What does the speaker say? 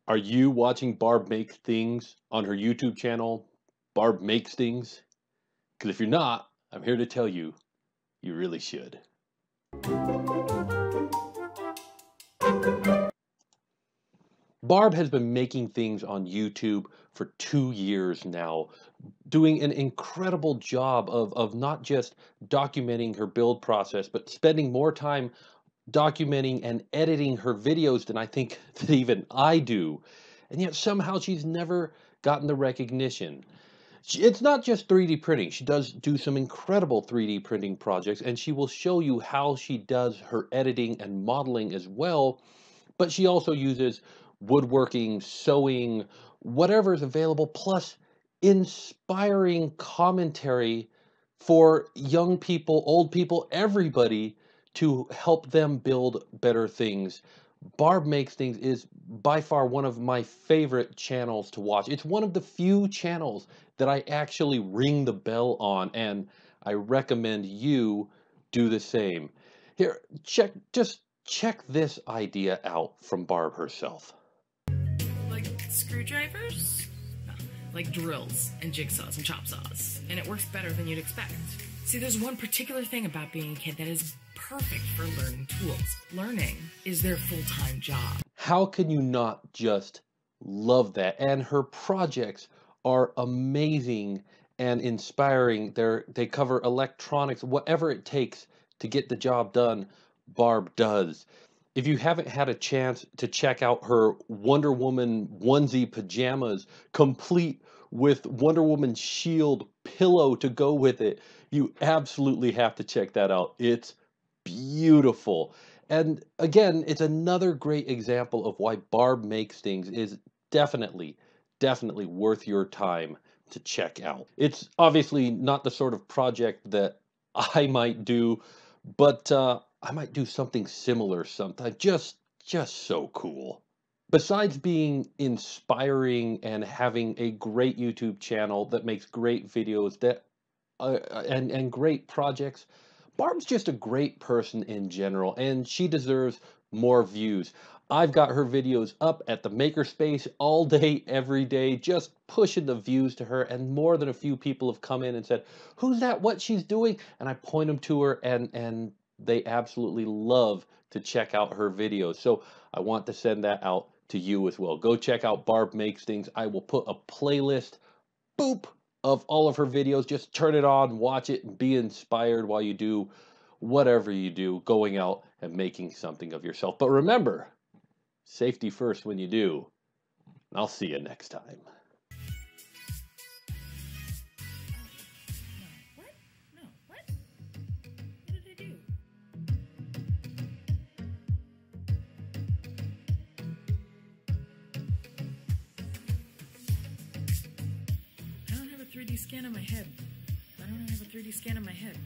Are you watching Barb Makes Things on her YouTube channel, Barb Makes Things? Because if you're not, I'm here to tell you, you really should. Barb has been making things on YouTube for 2 years now, doing an incredible job of not just documenting her build process, but spending more time documenting and editing her videos than I think that even I do. And yet somehow she's never gotten the recognition. It's not just 3D printing. She does do some incredible 3D printing projects, and she will show you how she does her editing and modeling as well. But she also uses woodworking, sewing, whatever is available, plus inspiring commentary for young people, old people, everybody to help them build better things. Barb Makes Things is by far one of my favorite channels to watch. It's one of the few channels that I actually ring the bell on, and I recommend you do the same. Here, just check this idea out from Barb herself. Like screwdrivers? No, like drills and jigsaws and chop saws. And it works better than you'd expect. See, there's one particular thing about being a kid that is perfect for learning tools. Learning is their full-time job. How can you not just love that? And her projects are amazing and inspiring. They cover electronics, whatever it takes to get the job done, Barb does. If you haven't had a chance to check out her Wonder Woman onesie pajamas, complete with Wonder Woman's shield pillow to go with it, you absolutely have to check that out. It's beautiful. And again, it's another great example of why Barb Makes Things is definitely, definitely worth your time to check out. It's obviously not the sort of project that I might do, but I might do something similar sometime. Just so cool. Besides being inspiring and having a great YouTube channel that makes great videos and great projects, Barb's just a great person in general, and she deserves more views. I've got her videos up at the Makerspace all day, every day, just pushing the views to her, and more than a few people have come in and said, "Who's that? What she's doing?" And I point them to her, and they absolutely love to check out her videos. So I want to send that out to you as well. Go check out Barb Makes Things. I will put a playlist, boop, of all of her videos. Just turn it on, watch it, and be inspired while you do whatever you do, going out and making something of yourself. But remember, safety first when you do. I'll see you next time. What? No, what? What did I do? I don't have a 3D scan of my head. I don't have a 3D scan of my head.